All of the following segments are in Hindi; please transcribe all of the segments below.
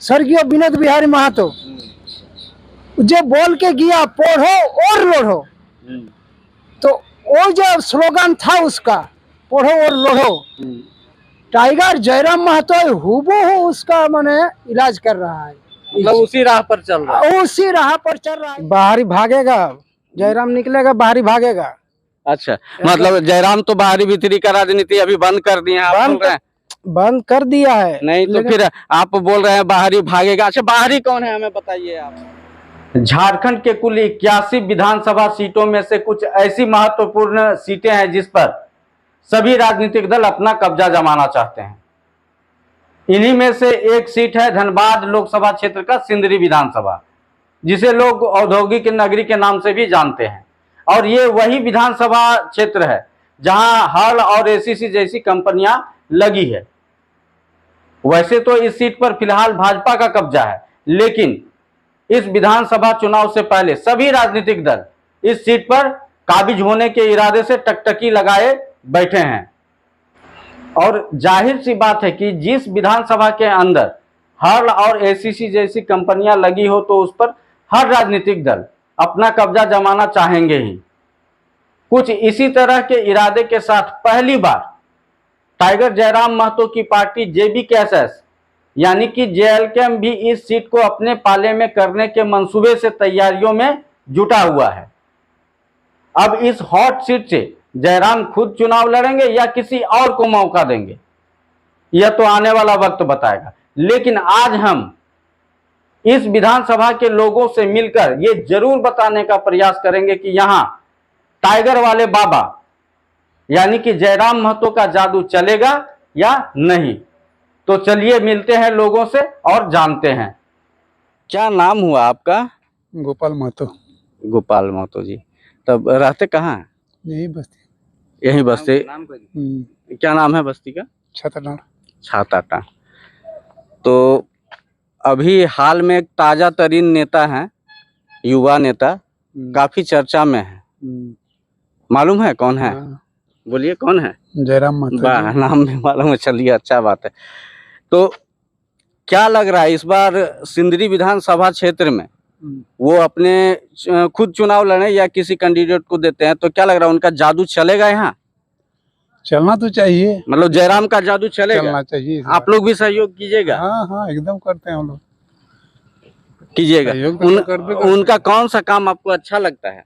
स्वर्गीय विनोद बिहारी महतो जो बोल के गया पढ़ो और लड़ो, तो वो जो स्लोगन था उसका पढ़ो और लड़ो, टाइगर जयराम महतो हूबहू उसका माने इलाज कर रहा है, मतलब उसी राह पर चल रहा है। उसी राह पर चल रहा है। बाहरी भागेगा, जयराम निकलेगा बाहरी भागेगा। अच्छा, मतलब जयराम तो बाहरी भीतरी का राजनीति अभी बंद कर दिए हैं, आप बोल रहे हैं? बंद कर दिया है। नहीं तो फिर आप बोल रहे हैं बाहरी भागेगा। अच्छा, बाहरी कौन है हमें बताइए आप। झारखंड के कुल 81 विधानसभा सीटों में से कुछ ऐसी महत्वपूर्ण सीटें हैं जिस पर सभी राजनीतिक दल अपना कब्जा जमाना चाहते हैं। इन्हीं में से एक सीट है धनबाद लोकसभा क्षेत्र का सिंदरी विधानसभा, जिसे लोग औद्योगिक नगरी के नाम से भी जानते हैं। और ये वही विधानसभा क्षेत्र है जहां हल और एसीसी जैसी कंपनियां लगी है। वैसे तो इस सीट पर फिलहाल भाजपा का कब्जा है, लेकिन इस विधानसभा चुनाव से पहले सभी राजनीतिक दल इस सीट पर काबिज होने के इरादे से टकटकी लगाए बैठे हैं। और जाहिर सी बात है कि जिस विधानसभा के अंदर हल और एसीसी जैसी कंपनियां लगी हो तो उस पर हर राजनीतिक दल अपना कब्जा जमाना चाहेंगे ही। कुछ इसी तरह के इरादे के साथ पहली बार टाइगर जयराम महतो की पार्टी जेबीकेएसएस यानी कि जेएलकेएम भी इस सीट को अपने पाले में करने के मंसूबे से तैयारियों में जुटा हुआ है। अब इस हॉट सीट से जयराम खुद चुनाव लड़ेंगे या किसी और को मौका देंगे, यह तो आने वाला वक्त बताएगा। लेकिन आज हम इस विधानसभा के लोगों से मिलकर ये जरूर बताने का प्रयास करेंगे कि यहां टाइगर वाले बाबा यानी कि जयराम महतो का जादू चलेगा या नहीं। तो चलिए मिलते हैं लोगों से और जानते हैं। क्या नाम हुआ आपका? गोपाल महतो। गोपाल महतो जी, तब रहते कहाँ हैं? यही बस्ती। यही बस्ती। क्या नाम है बस्ती का? छाताटांड़। तो अभी हाल में एक ताजा तरीन नेता है, युवा नेता, काफी चर्चा में है, मालूम है कौन है? बोलिए कौन है? जयराम महतो। वाह, नाम भी मालूम है, चलिए अच्छा बात है। तो क्या लग रहा है इस बार सिंदरी विधानसभा क्षेत्र में वो अपने खुद चुनाव लड़े या किसी कैंडिडेट को देते हैं, तो क्या लग रहा है उनका जादू चलेगा? यहाँ चलना तो चाहिए, मतलब जयराम का जादू चलेगा? चलना चाहिए। आप लोग भी सहयोग कीजिएगा? हाँ हाँ, एकदम करते हैं हम लोग, कीजिएगा। उनका कौन सा काम आपको अच्छा लगता है?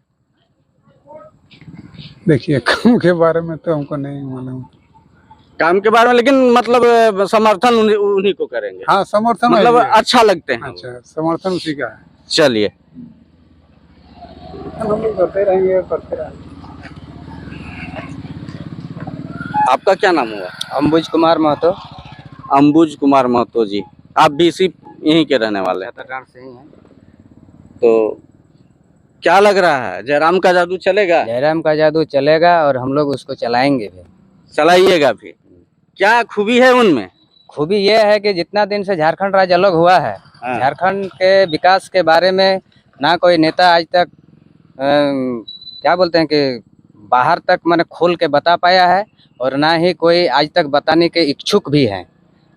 देखिए, काम के बारे में तो हमको नहीं मालूम, काम के बारे में, लेकिन मतलब समर्थन उन्हीं को करेंगे। हाँ, समर्थन मतलब अच्छा लगते हैं। अच्छा, समर्थन उसी का है। चलिए, हम लोग करते रहेंगे, करते रहेंगे। आपका क्या नाम हुआ? अंबुज कुमार महतो। अंबुज कुमार महतो जी, आप भी इसी यहीं के रहने वाले हैं? छाताटांड़ से ही हैं। तो क्या लग रहा है जयराम का जादू चलेगा? जयराम का जादू चलेगा और हम लोग उसको चलाएंगे भी। चलाइएगा भी। क्या खूबी है उनमें? खूबी ये है कि जितना दिन से झारखंड राज्य अलग हुआ है, झारखंड के विकास के बारे में ना कोई नेता आज तक क्या बोलते हैं कि बाहर तक मैंने खोल के बता पाया है, और ना ही कोई आज तक बताने के इच्छुक भी हैं।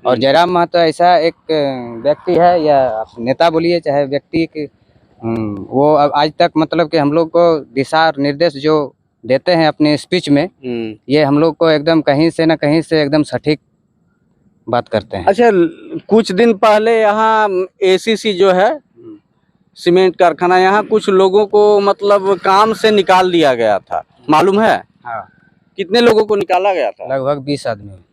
और जयराम महतो ऐसा एक व्यक्ति है, या आप नेता बोलिए चाहे व्यक्ति की, वो आज तक मतलब कि हम लोग को दिशा और निर्देश जो देते हैं अपने स्पीच में, ये हम लोग को एकदम कहीं से ना कहीं से एकदम सटीक बात करते हैं। अच्छा, कुछ दिन पहले यहाँ एसीसी जो है सीमेंट कारखाना, यहाँ कुछ लोगों को मतलब काम से निकाल दिया गया था, मालूम है? हाँ। कितने लोगों को निकाला गया था? लगभग 20 आदमी।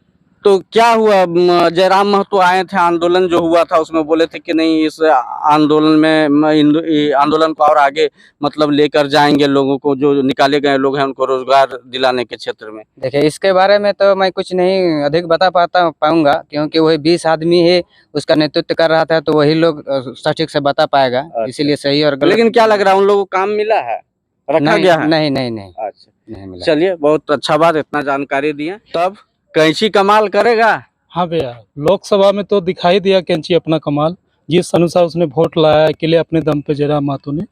तो क्या हुआ? जयराम महतो आए थे, आंदोलन जो हुआ था उसमें बोले थे कि नहीं, इस आंदोलन में आंदोलन को और आगे मतलब लेकर जाएंगे, लोगों को जो निकाले गए लोग हैं उनको रोजगार दिलाने के क्षेत्र में। देखिए, इसके बारे में तो मैं कुछ नहीं अधिक बता पाऊंगा, क्योंकि वही 20 आदमी ही उसका नेतृत्व कर रहा था, तो वही लोग सटीक से बता पाएगा। अच्छा। इसीलिए सही और गलत। लेकिन क्या लग रहा है उन लोगों को काम मिला है, रखा गया है? नहीं। अच्छा, नहीं मिला। चलिए, बहुत अच्छा बात, इतना जानकारी दिए। तब कैंची कमाल करेगा? हाँ भैया, लोकसभा में तो दिखाई दिया कैंची अपना कमाल, जिस अनुसार उसने वोट लाया अकेले अपने दम पे जयराम महतो ने।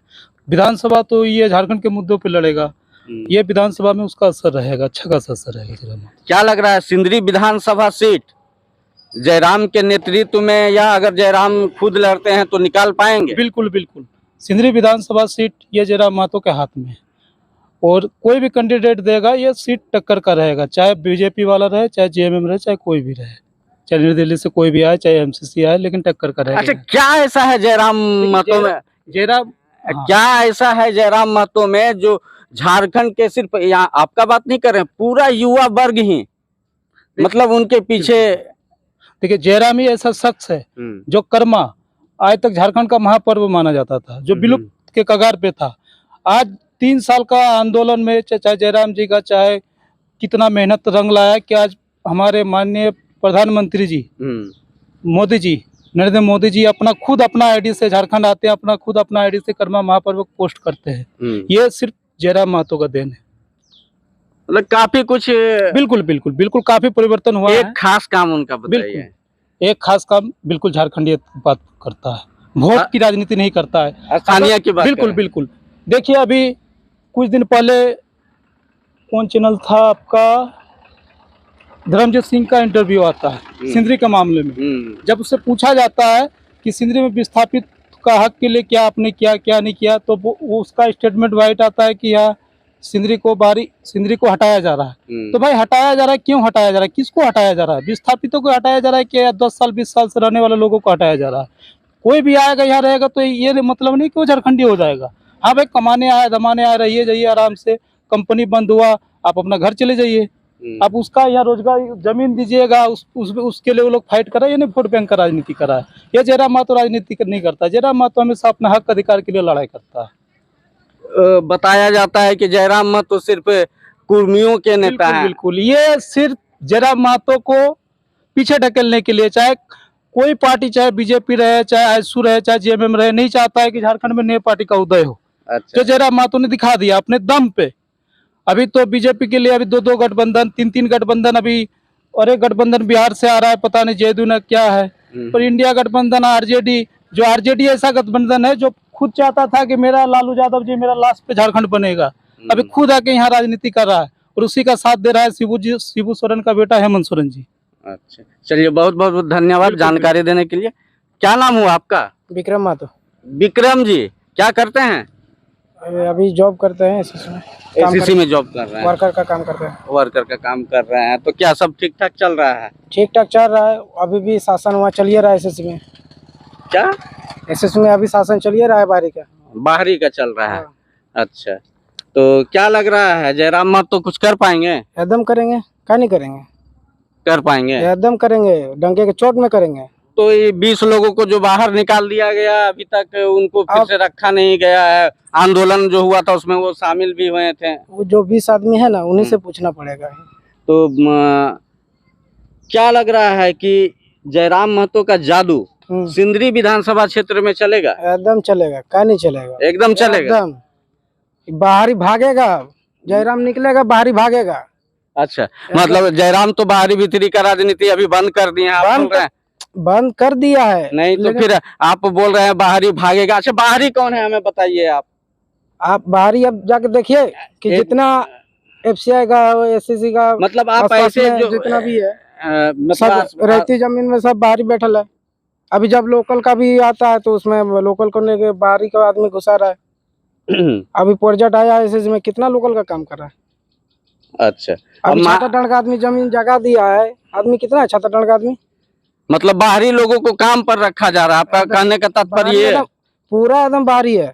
विधानसभा तो ये झारखंड के मुद्दों पे लड़ेगा, ये विधानसभा में उसका असर रहेगा, अच्छा खासा असर रहेगा जयराम महतो। क्या लग रहा है सिंदरी विधानसभा सीट जयराम के नेतृत्व में, या अगर जयराम खुद लड़ते हैं तो निकाल पाएंगे? बिल्कुल बिल्कुल। सिंदरी विधानसभा सीट ये जयराम महतो के हाथ में है, और कोई भी कैंडिडेट देगा ये सीट टक्कर का रहेगा, चाहे बीजेपी वाला रहे, चाहे जेएमएम रहे, चाहे कोई भी रहे, चाहे नई दिल्ली से कोई भी आए, चाहे एमसीसी आए, लेकिन टक्कर का रहेगा। अच्छा, क्या ऐसा है जयराम महतो में, जयराम क्या ऐसा है जयराम महतो में जो झारखंड के, सिर्फ यहाँ आपका बात नहीं कर रहे हैं, पूरा युवा वर्ग ही मतलब उनके पीछे? देखिए, जयराम ही ऐसा शख्स है जो कर्मा आज तक झारखंड का महापर्व माना जाता था, जो विलुप्त के कगार पे था। आज 3 साल का आंदोलन में चाहे जयराम जी का चाहे कितना मेहनत रंग लाया कि आज हमारे माननीय प्रधानमंत्री जी मोदी जी, नरेंद्र मोदी जी खुद अपना आईडी से झारखंड आते हैं, खुद अपना आईडी से कर्मा महापर्व पोस्ट करते हैं। ये सिर्फ जयराम महतो का देन है। मतलब काफी कुछ, बिल्कुल बिल्कुल बिल्कुल, काफी परिवर्तन हुआ है। एक खास काम उनका बताइए। एक खास काम बिल्कुल झारखंडी बात करता है, वोट की राजनीति नहीं करता है, स्थानीय की बात बिल्कुल करें। बिल्कुल। देखिए, अभी कुछ दिन पहले कौन चैनल था आपका, धर्मजीत सिंह का इंटरव्यू आता है सिंदरी के मामले में। जब उससे पूछा जाता है कि सिंदरी में विस्थापित का हक के लिए क्या आपने किया, क्या नहीं किया, तो वो उसका स्टेटमेंट वाइट आता है कि यहाँ सिंदरी को हटाया जा रहा है। तो भाई, हटाया जा रहा है, क्यों हटाया जा रहा है, किसको हटाया जा रहा है? विस्थापितों को हटाया जा रहा है कि 10 साल 20 साल से रहने वाले लोगों को हटाया जा रहा है? कोई भी आएगा यहाँ रहेगा तो ये मतलब नहीं कि वो झारखंडी हो जाएगा। हाँ भाई, कमाने आए दमाने आए, रहिए जाइए आराम से, कंपनी बंद हुआ आप अपना घर चले जाइए, आप उसका यहाँ रोजगार जमीन दीजिएगा, उसके लिए वो लोग फाइट कर रहे हैं। ये नहीं वोट बैंक का राजनीति कर रहा है। ये जयराम महतो राजनीति नहीं करता। जयराम महतो हमेशा अपना हक अधिकार के लिए लड़ाई करता है। बताया जाता है कि जयराम महतो सिर्फ कुर्मियों के नेता हैं। बिल्कुल, ये सिर्फ जयराम महतो को पीछे ढकेलने के लिए, चाहे कोई पार्टी, चाहे बीजेपी रहे, चाहे आईएसयू रहे, चाहे जेएमएम रहे, नहीं चाहता है कि झारखंड में नई पार्टी का उदय हो। अच्छा। जो जयराम महतो ने दिखा दिया अपने दम पे। अभी तो बीजेपी के लिए अभी 2-2 गठबंधन, 3-3 गठबंधन, अभी और एक गठबंधन बिहार से आ रहा है, पता नहीं जेडीयू ने क्या है, पर इंडिया गठबंधन, आरजेडी, जो आरजेडी ऐसा गठबंधन है जो खुद चाहता था कि मेरा लालू यादव जी मेरा लास्ट पे झारखंड बनेगा, अभी खुद आके यहाँ राजनीति कर रहा है, और उसी का साथ दे रहा है शिबू सोरेन का बेटा हेमंत सोरेन जी। अच्छा, चलिए, बहुत बहुत धन्यवाद जानकारी देने के लिए। क्या नाम हुआ आपका? विक्रम महतो। विक्रम जी, क्या करते हैं? अभी जॉब करते हैं, एसीसी में जॉब कर रहे हैं, वर्कर का काम करते हैं। वर्कर का काम कर रहे हैं। तो क्या सब ठीक ठाक चल रहा है? ठीक ठाक चल रहा है, अभी भी शासन वहाँ चलिए रहा है एसएससी में। क्या एसएससी में अभी शासन चलिए रहा है बाहरी का चल रहा है? अच्छा, तो क्या लग रहा है जयराम महतो कुछ कर पाएंगे? एकदम करेंगे, क्या नहीं करेंगे, कर पाएंगे, एकदम करेंगे, डंके के चोट में करेंगे। तो ये 20 लोगों को जो बाहर निकाल दिया गया, अभी तक उनको फिर से रखा नहीं गया है। आंदोलन जो हुआ था उसमें वो शामिल भी हुए थे। वो जो 20 आदमी है ना, उन्हीं से पूछना पड़ेगा। तो क्या लग रहा है कि जयराम महतो का जादू सिंदरी विधानसभा क्षेत्र में चलेगा? एकदम चलेगा, क्या नहीं चलेगा, एकदम चलेगा। एकदम बाहरी भागेगा, जयराम निकलेगा बाहरी भागेगा। अच्छा, मतलब जयराम तो बाहरी भीतरी का राजनीति अभी बंद कर दिए हैं, आप बोल रहे हैं? बंद कर दिया है। नहीं तो फिर आप बोल रहे हैं बाहरी भागेगा। अच्छा, बाहरी कौन है हमें बताइए आप बाहरी अब जाके देखिए कि जितना एफसीआई का, एससीसी का, मतलब आप ऐसे जो जितना भी है मतलब सब रहती जमीन में सब बाहरी बैठल है। अभी जब लोकल का भी आता है तो उसमें लोकल को लेके बाहरी का आदमी घुसा रहा है। अभी प्रोजेक्ट आया है एसएससी में, कितना लोकल का काम कर रहा है। अच्छा, अभी छाता का आदमी जमीन जगह दिया है, आदमी कितना है छाता का आदमी। मतलब बाहरी लोगों को काम पर रखा जा रहा है, आपका कहने का तात्पर्य ये है? पूरा एकदम बाहरी है।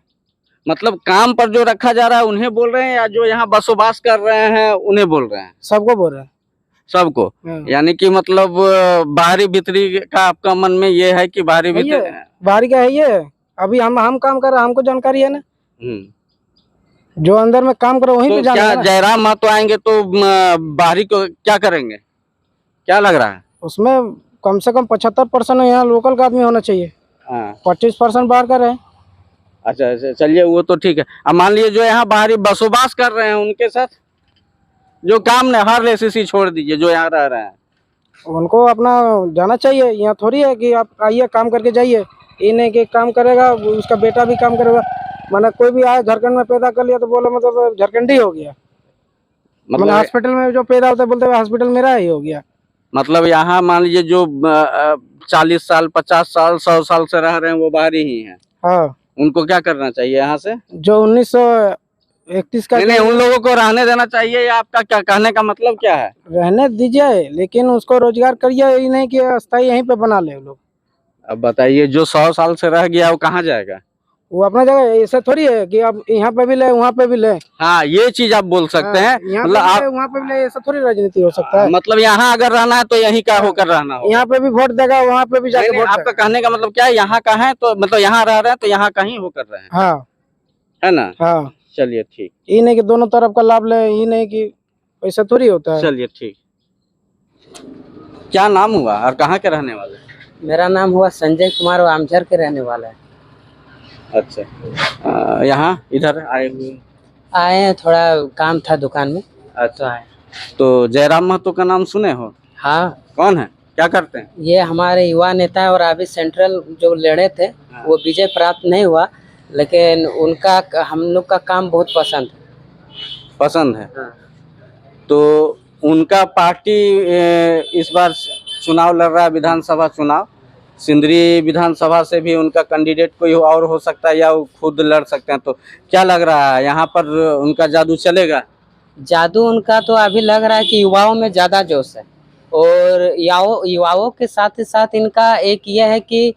मतलब काम पर जो रखा जा रहा है उन्हें बोल रहे हैं, या जो यहाँ बसोबास कर रहे हैं उन्हें बोल रहे हैं? सबको बोल रहे हैं, सबको। यानी कि मतलब बाहरी भीतरी का आपका मन में ये है कि बाहरी भीतरी बाहरी का है ये। अभी हम काम कर रहे हैं, हमको जानकारी है ना, जो अंदर में काम कर रहे वहीं पे जाना है ना। जयराम महतो आएंगे तो बाहरी को क्या करेंगे, क्या लग रहा है? उसमें कम से कम 75% यहाँ लोकल का आदमी होना चाहिए, 25% बाहर का रहे। अच्छा, चलिए, वो तो ठीक है। अब मान लीजिए जो यहाँ बाहरी बसोबास कर रहे हैं उनके साथ जो काम ने हर एसीसी छोड़ दीजिए, जो यहाँ रह रहे हैं, उनको अपना जाना चाहिए। यहाँ थोड़ी है कि आप आइए काम करके जाइए, इन्हें के काम करेगा उसका बेटा भी काम करेगा। माना कोई भी आए झारखंड में पैदा कर लिया तो बोलो मतलब झारखंडी हो गया। मतलब हॉस्पिटल में जो पैदा होता है बोलते हैं हॉस्पिटल मेरा ही हो गया। मतलब यहाँ मान लीजिए जो 40 साल 50 साल 100 साल से रह रहे हैं वो बाहरी ही हैं, हाँ, उनको क्या करना चाहिए यहाँ से? जो 1931 का नहीं, उन लोगों को रहने देना चाहिए या आपका क्या कहने का मतलब क्या है? रहने दीजिए, लेकिन उसको रोजगार करिए, यही नहीं कि अस्थायी यहीं पे बना ले वो लोग। अब बताइए, जो 100 साल से रह गया वो कहाँ जाएगा? वो अपना जगह, ऐसा थोड़ी है कि अब यहाँ पे भी ले वहाँ पे भी ले। हाँ, ये चीज आप बोल सकते हैं। यहाँ मतलब पे भी आप ले वहाँ पे भी ले, ऐसा थोड़ी राजनीति हो सकता है। मतलब यहाँ अगर रहना है तो यहीं का होकर रहना हो। यहाँ पे भी वोट देगा, वहाँ पे भी जाके नहीं, वोट आपका देगा। कहने का मतलब क्या है, यहाँ का है तो मतलब यहाँ रह रहे हैं तो यहाँ का ही होकर रहे हैं, हाँ है ना? हाँ, चलिए ठीक, ये नहीं कि दोनों तरफ का लाभ ले, ये नहीं कि ऐसा थोड़ी होता है। चलिए ठीक। क्या नाम हुआ और कहाँ के रहने वाले? मेरा नाम हुआ संजय कुमार, आमझर के रहने वाला है। अच्छा, यहाँ इधर आए हुए? आए हैं, थोड़ा काम था दुकान में। अच्छा, तो जयराम महतो का नाम सुने हो? हाँ, कौन है, क्या करते हैं? ये हमारे युवा नेता है और अभी सेंट्रल जो लड़े थे वो विजय प्राप्त नहीं हुआ, लेकिन उनका हम लोग का काम बहुत पसंद है। हाँ। तो उनका पार्टी इस बार चुनाव लड़ रहा है, विधानसभा चुनाव। सिंदरी विधानसभा से भी उनका कैंडिडेट कोई और हो सकता है या वो खुद लड़ सकते हैं, तो क्या लग रहा है यहाँ पर उनका जादू चलेगा? जादू उनका तो अभी लग रहा है कि युवाओं में ज़्यादा जोश है, और युवाओं के साथ ही साथ इनका एक ये है कि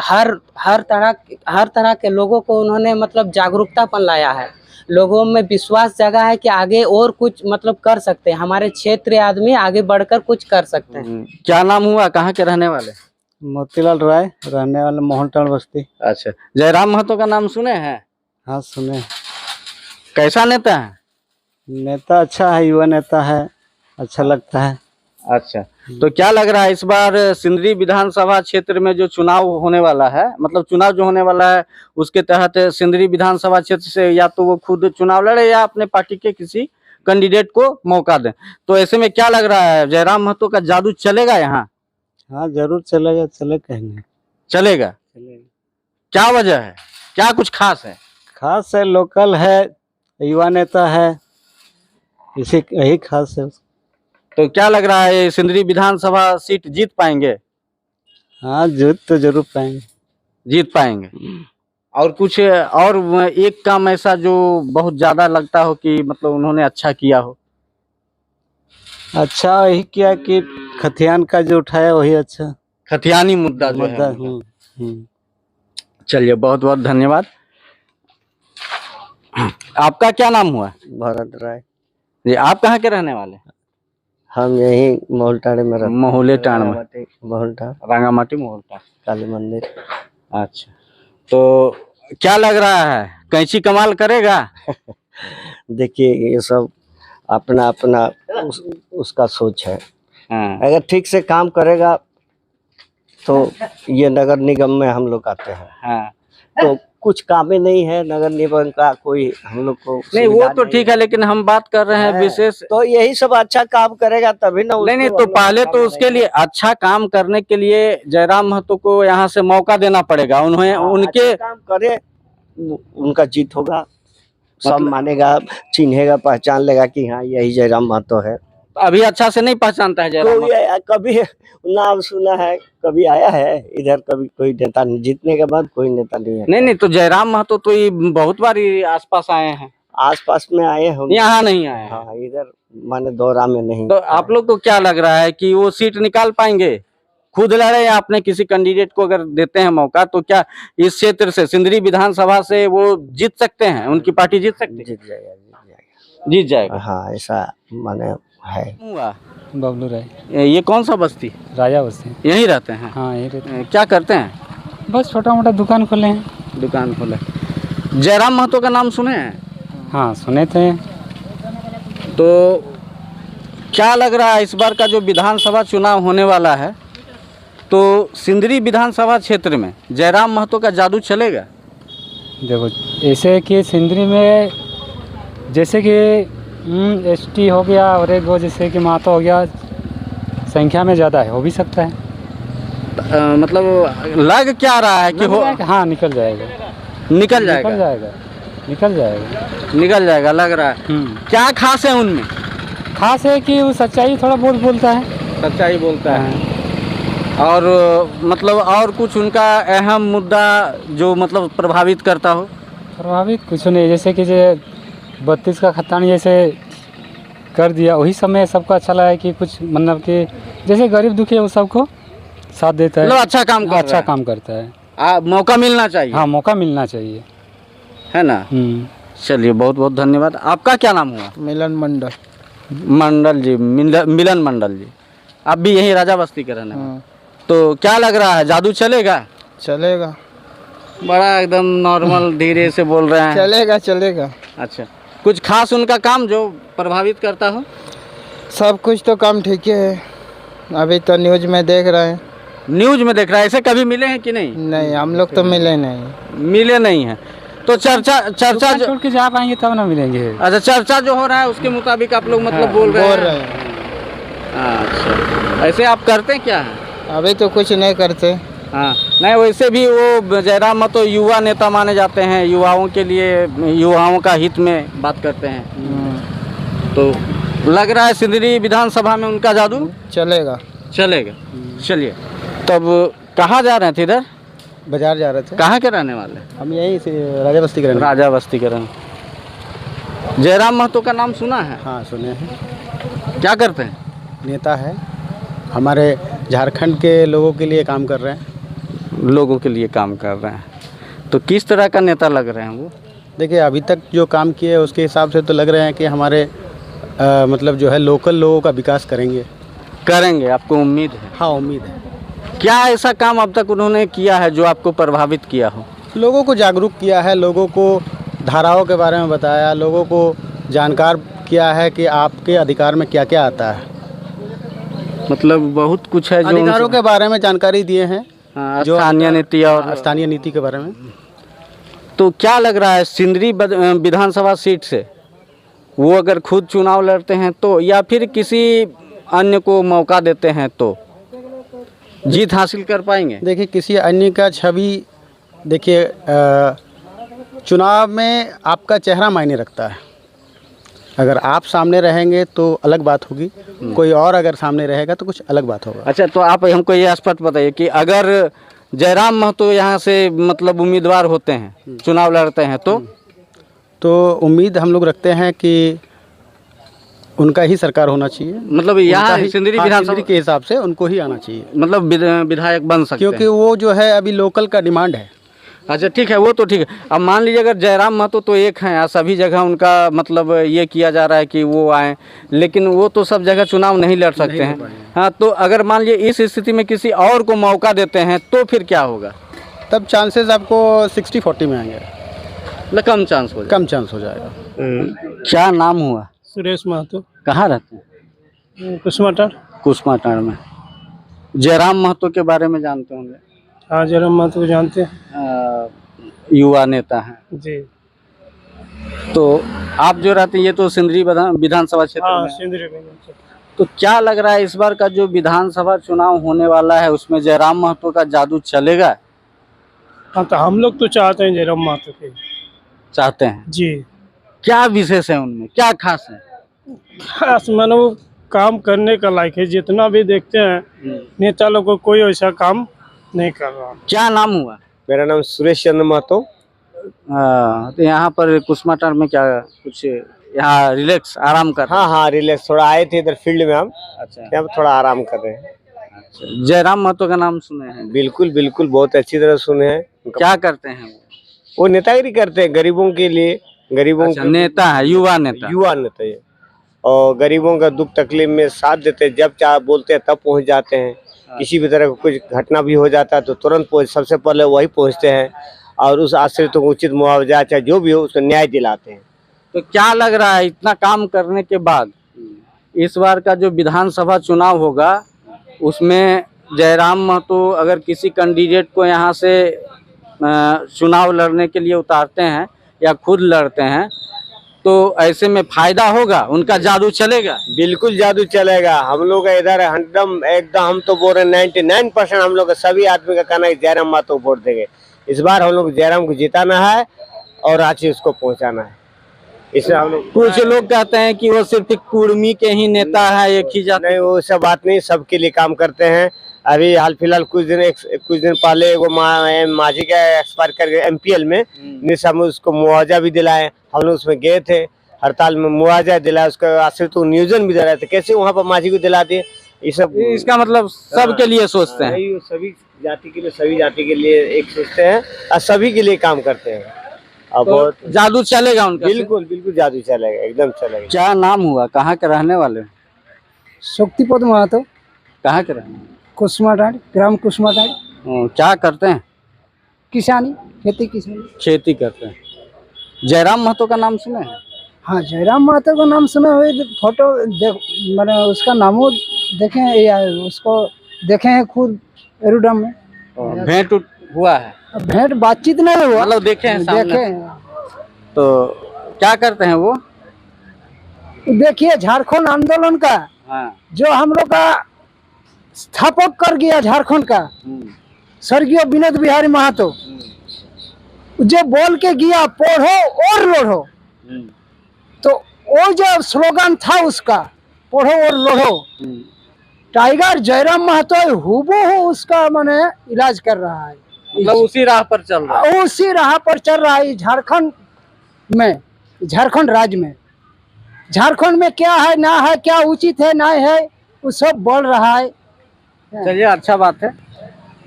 हर तरह के लोगों को उन्होंने मतलब जागरूकतापन लाया है, लोगों में विश्वास जगा है कि आगे और कुछ मतलब कर सकते हैं, हमारे क्षेत्रीय आदमी आगे बढ़कर कुछ कर सकते हैं। क्या नाम हुआ, कहाँ के रहने वाले? मोतीलाल राय, रहने वाले मोहनटाड़ बस्ती। अच्छा, जयराम महतो का नाम सुने हैं? हाँ सुने। कैसा नेता है? नेता अच्छा है, युवा नेता है, अच्छा लगता है। अच्छा, तो क्या लग रहा है इस बार सिंदरी विधानसभा क्षेत्र में जो चुनाव होने वाला है, मतलब चुनाव जो होने वाला है उसके तहत सिंदरी विधानसभा क्षेत्र से या तो वो खुद चुनाव लड़े या अपने पार्टी के किसी कैंडिडेट को मौका दें, तो ऐसे में क्या लग रहा है, जयराम महतो का जादू चलेगा यहाँ? हाँ जरूर चलेगा, चले कहने चलेगा। क्या वजह है, क्या कुछ खास है? खास है, लोकल है, युवा नेता है, इसी यही खास है। तो क्या लग रहा है सिंदरी विधानसभा सीट जीत पाएंगे? हाँ जीत तो जरूर पाएंगे। जीत पाएंगे। और कुछ और एक काम ऐसा जो बहुत ज्यादा लगता हो कि मतलब उन्होंने अच्छा किया हो? अच्छा यही किया कि खतियान का जो उठाया वही अच्छा खतियानी मुद्दा जो मुद्दा। है। चलिए, बहुत बहुत धन्यवाद। आपका क्या नाम हुआ? भरत राय। जी, आप कहाँ के रहने वाले? हम यही मोहलटाड़े में रहते, मोहले टाण में, मोहलटाड़, रांगामाटी मोहलटा, काली मंदिर। अच्छा, तो क्या लग रहा है, कैंची कमाल करेगा? देखिए ये सब अपना अपना उसका सोच है। हाँ। अगर ठीक से काम करेगा तो ये नगर निगम में हम लोग आते हैं। हाँ। तो कुछ काम ही नहीं है नगर निगम का, कोई हम लोग को नहीं वो तो ठीक है, लेकिन हम बात कर रहे हैं विशेष, तो यही सब अच्छा काम करेगा तभी ना। नहीं तो पहले तो उसके लिए अच्छा काम करने के लिए जयराम महतो को यहाँ से मौका देना पड़ेगा, उन्हें उनके काम करे, उनका जीत होगा, सब मानेगा, चिन्हेगा, पहचान लेगा कि हाँ यही जयराम महतो है। अभी अच्छा से नहीं पहचानता है जयराम महतो। कभी नाम सुना है, कभी आया है इधर, कभी कोई नेता नहीं, जीतने के बाद कोई नेता नहीं है। नहीं तो जयराम महतो तो ये बहुत बार आसपास आए हैं। आसपास में आए हम, यहाँ नहीं आए हैं। हाँ इधर माने दौरा में नहीं। तो आप लोग को क्या लग रहा है कि वो सीट निकाल पाएंगे, खुद लड़े या अपने किसी कैंडिडेट को अगर देते हैं मौका, तो क्या इस क्षेत्र से सिंदरी विधानसभा से वो जीत सकते हैं, उनकी पार्टी जीत सकती है? जीत जाएगा, जीत जाएगा। हाँ ऐसा माने है। हुआ बबलू राय। ये कौन सा बस्ती? राजा बस्ती। यहीं रहते हैं? हाँ यही रहते हैं। क्या करते हैं? बस छोटा मोटा दुकान खोले हैं। दुकान खोले। जयराम महतो का नाम सुने हैं? हाँ सुने थे। तो क्या लग रहा है इस बार का जो विधानसभा चुनाव होने वाला है, तो सिंदरी विधानसभा क्षेत्र में जयराम महतो का जादू चलेगा? देखो ऐसे कि सिंदरी में जैसे कि एसटी हो गया और एक वो जैसे कि महतो हो गया, संख्या में ज़्यादा है, हो भी सकता है। मतलब लग क्या रहा है कि हो? हाँ निकल जाएगा। निकल जाएगा। निकल जाएगा, निकल जाएगा, निकल जाएगा लग रहा है। क्या खास है उनमें? खास है कि वो सच्चाई थोड़ा बहुत बोलता है। सच्चाई बोलता है। और मतलब और कुछ उनका अहम मुद्दा जो मतलब प्रभावित करता हो? प्रभावित कुछ नहीं, जैसे कि 32 का खतान जैसे कर दिया, वही समय सबको अच्छा लगा कि कुछ मतलब कि जैसे गरीब दुखी है वो सबको साथ देता है, मतलब अच्छा काम कर अच्छा रहा है। काम करता है। मौका मिलना चाहिए। हाँ, मौका मिलना चाहिए, है ना। चलिए, बहुत बहुत धन्यवाद। आपका क्या नाम हुआ? मिलन मंडल। मंडल जी, मिलन मंडल जी। आप भी यही राजा बस्ती के रहने वाले? तो क्या लग रहा है, जादू चलेगा? चलेगा, बड़ा एकदम नॉर्मल धीरे से बोल रहे हैं। चलेगा चलेगा। अच्छा, कुछ खास उनका काम जो प्रभावित करता हो? सब कुछ तो काम ठीक ही है, अभी तो न्यूज में देख रहे हैं। न्यूज में देख रहा है, ऐसे कभी मिले हैं कि नहीं? नहीं, हम लोग तो मिले नहीं। मिले नहीं हैं। तो चर्चा जो छोड़ के जा पाएंगे तब ना मिलेंगे। अच्छा, चर्चा जो हो रहा है उसके मुताबिक आप लोग मतलब बोल रहे हैं। अच्छा, ऐसे आप करते क्या हैं? अभी तो कुछ नहीं करते। हाँ, नहीं वैसे भी वो जयराम महतो युवा नेता माने जाते हैं, युवाओं के लिए, युवाओं का हित में बात करते हैं। तो लग रहा है सिंदरी विधानसभा में उनका जादू चलेगा। चलेगा। चलिए, तब कहाँ जा रहे थे? इधर बाजार जा रहे थे। कहाँ के रहने वाले? हम यहीं से राजा बस्ती के रहने। राजा बस्ती के रहने। जयराम महतो का नाम सुना है? हाँ, सुने हैं। क्या करते हैं? नेता है, हमारे झारखंड के लोगों के लिए काम कर रहे हैं। लोगों के लिए काम कर रहे हैं। तो किस तरह का नेता लग रहे हैं वो? देखिए, अभी तक जो काम किए उसके हिसाब से तो लग रहे हैं कि हमारे मतलब जो है लोकल लोगों का विकास करेंगे। आपको उम्मीद है? हाँ, उम्मीद है। क्या ऐसा काम अब तक उन्होंने किया है जो आपको प्रभावित किया हो? लोगों को जागरूक किया है, लोगों को धाराओं के बारे में बताया, लोगों को जानकार किया है कि आपके अधिकार में क्या क्या आता है। मतलब बहुत कुछ है जो अधिकारों के बारे में जानकारी दिए हैं। हाँ, स्थानीय नीति और स्थानीय नीति के बारे में। तो क्या लग रहा है सिंदरी विधानसभा सीट से वो अगर खुद चुनाव लड़ते हैं तो, या फिर किसी अन्य को मौका देते हैं तो जीत हासिल कर पाएंगे? देखिए, किसी अन्य का छवि, देखिए चुनाव में आपका चेहरा मायने रखता है। अगर आप सामने रहेंगे तो अलग बात होगी, कोई और अगर सामने रहेगा तो कुछ अलग बात होगा। अच्छा, तो आप हमको ये स्पष्ट बताइए कि अगर जयराम महतो यहाँ से मतलब उम्मीदवार होते हैं, चुनाव लड़ते हैं तो उम्मीद हम लोग रखते हैं कि उनका ही सरकार होना चाहिए। मतलब यहाँ सिंदरी विधानसभा के हिसाब से उनको ही आना चाहिए, मतलब विधायक बन सकते हैं, क्योंकि वो जो है अभी लोकल का डिमांड है। अच्छा, ठीक है, वो तो ठीक है। अब मान लीजिए अगर जयराम महतो तो एक हैं, सभी जगह उनका मतलब ये किया जा रहा है कि वो आए, लेकिन वो तो सब जगह चुनाव नहीं लड़ सकते हैं। हाँ, तो अगर मान लीजिए इस स्थिति में किसी और को मौका देते हैं तो फिर क्या होगा? तब चांसेस आपको 60-40 में आएंगे, कम चांस हो जाएगा। कम चांस हो जाएगा। क्या नाम हुआ? सुरेश महतो, कहाँ रहते हैं? कुसमाटार में। जयराम महतो के बारे में जानते होंगे? हाँ, जयराम महतो को जानते हैं, युवा नेता हैं जी। तो आप जो रहते हैं, ये तो सिंदरी विधानसभा क्षेत्र में है। सिंदरी विधानसभा। तो क्या लग रहा है इस बार का जो विधानसभा चुनाव होने वाला है उसमें जयराम महतो का जादू चलेगा? हाँ, तो हम लोग तो चाहते हैं जयराम महतो के। चाहते हैं जी। क्या विशेष है उनमें, क्या खास है? खास मानो वो काम करने का लायक है, जितना भी देखते हैं नेता लोग को कोई ऐसा काम नहीं कर रहा। क्या नाम हुआ? मेरा नाम सुरेश चंद्र महतो। तो यहाँ पर कुसमाटार में क्या कुछ यहाँ रिलैक्स आराम कर? हाँ, रिलैक्स थोड़ा आए थे इधर फील्ड में हम। अच्छा, यहाँ पर थोड़ा आराम कर रहे हैं। अच्छा, जयराम महतो का नाम सुने हैं? बिल्कुल बहुत अच्छी तरह सुने हैं। क्या करते हैं वो नेतागिरी करते हैं गरीबों के लिए, गरीबों अच्छा, नेता है, युवा नेता ये, और गरीबों का दुख तकलीफ में साथ देते हैं। जब चाह बोलते हैं तब पहुँच जाते हैं। किसी भी तरह का कुछ घटना भी हो जाता है तो तुरंत सबसे पहले वही पहुँचते हैं और उस आश्रितों को उचित मुआवजा चाहे जो भी हो उसको न्याय दिलाते हैं। तो क्या लग रहा है इतना काम करने के बाद इस बार का जो विधानसभा चुनाव होगा उसमें जयराम महतो अगर किसी कैंडिडेट को यहाँ से चुनाव लड़ने के लिए उतारते हैं या खुद लड़ते हैं तो ऐसे में फायदा होगा, उनका जादू चलेगा? बिल्कुल जादू चलेगा। हम लोग इधर एकदम हम तो बोल रहे 99% हम लोग सभी आदमी का कहना है जयराम महतो को वोट देंगे। इस बार हम लोग जयराम को जिताना है और रांची उसको पहुंचाना है। इसलिए हम लोग कुछ लोग कहते हैं कि वो सिर्फ एक कुर्मी के ही नेता है, एक ही जाति। नहीं, वो सब बात नहीं, सबके लिए काम करते हैं। अभी हाल फिलहाल कुछ दिन पहले वो माझी का एक्सपायर कर गए MPL में, निशा में उसको मुआवजा भी दिलाए। हम लोग उसमें गए थे, हड़ताल में मुआवजा दिलाया, उसका आश्रित तो नियोजन भी दिलाए थे। कैसे वहाँ पर माझी को दिला दिए? ये सब इसका मतलब सबके लिए सोचते हैं। नहीं, वो सभी जाति के लिए एक सोचते हैं और सभी के लिए काम करते हैं। अब तो बहुत जादू चलेगा उनका? बिल्कुल जादू चलेगा, एकदम चलेगा। क्या नाम हुआ, कहाँ के रहने वाले? शक्तिपद महतो, कहाँ के रहने? कुसुमाटाड़ी, ग्राम कुसुमाटाड़ी। क्या करते हैं? किसानी, खेती किसानी। खेती करते हैं। जयराम महतो का नाम सुने हैं? हाँ, जयराम महतो का नाम सुना हुए, फोटो मैंने उसका नामो देखे हैं या उसको देखे हैं खुद एरोड्रम में। भेंट हुआ है? भेंट बातचीत नहीं हुआ, मतलब देखे हैं सामने? देखे हैं। तो क्या करते हैं वो? देखिए, झारखंड आंदोलन का हाँ। जो हम लोग का स्थापक कर गया झारखंड का, स्वर्गीय विनोद बिहारी महतो, जो बोल के गया पढ़ो और लड़ो, तो वो जो स्लोगन था उसका, पढ़ो और लड़ो, टाइगर जयराम महतो हूबहू उसका माने इलाज कर रहा है। मतलब उसी राह पर चल रहा है? उसी राह पर चल रहा है झारखंड में, झारखंड राज्य में। झारखंड में क्या है ना है, क्या उचित है ना है, वो सब बोल रहा है। चलिए, अच्छा बात है।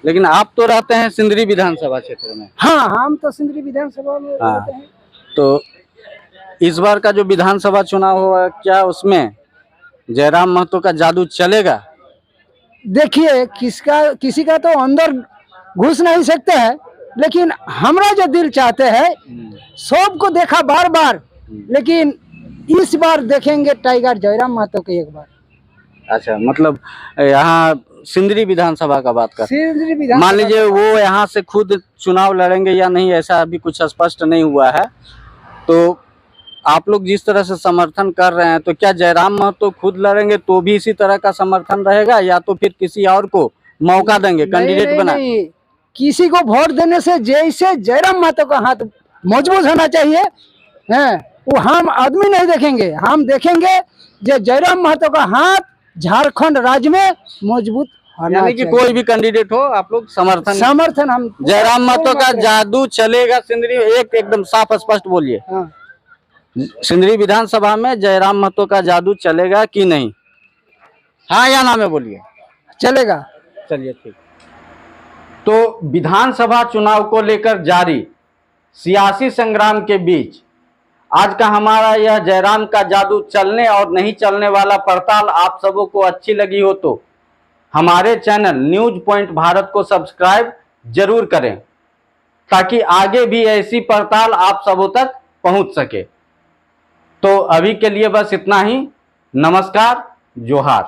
लेकिन आप तो रहते हैं सिंदरी विधानसभा क्षेत्र में। हाँ, हम तो सिंदरी विधानसभा में रहते हैं। तो इस बार का जो विधानसभा चुनाव हुआ, क्या उसमें जयराम महतो का जादू चलेगा? देखिए, किसी का तो अंदर घुस नहीं सकते हैं, लेकिन हमरा जो दिल चाहते हैं, सबको देखा बार बार, लेकिन इस बार देखेंगे टाइगर जयराम महतो को एक बार। अच्छा, मतलब यहाँ सिंदरी विधानसभा का बात कर, सिंदरी विधानसभा, मान लीजिए वो यहाँ से खुद चुनाव लड़ेंगे या नहीं, ऐसा अभी कुछ स्पष्ट नहीं हुआ है। तो आप लोग जिस तरह से समर्थन कर रहे हैं, तो क्या जयराम महतो खुद लड़ेंगे तो भी इसी तरह का समर्थन रहेगा, या तो फिर किसी और को मौका देंगे कैंडिडेट बना? नहीं, किसी को वोट देने से जैसे जयराम महतो का हाथ मजबूत होना चाहिए, हैं, वो हम आदमी नहीं देखेंगे, हम देखेंगे जो जयराम महतो का हाथ झारखंड राज्य में मजबूत होना यानी कि चाहिए। कोई भी कैंडिडेट हो, आप लोग समर्थन हम जयराम महतो का जादू चलेगा सिंदरी, एकदम साफ स्पष्ट बोलिए। हाँ। सिंदरी विधानसभा में जयराम महतो का जादू चलेगा कि नहीं? हाँ या ना में बोलिए। चलेगा। चलिए, ठीक। तो विधानसभा चुनाव को लेकर जारी सियासी संग्राम के बीच आज का हमारा यह जयराम का जादू चलने और नहीं चलने वाला पड़ताल आप सबों को अच्छी लगी हो तो हमारे चैनल न्यूज पॉइंट भारत को सब्सक्राइब जरूर करें, ताकि आगे भी ऐसी पड़ताल आप सबों तक पहुंच सके। तो अभी के लिए बस इतना ही। नमस्कार, जोहार।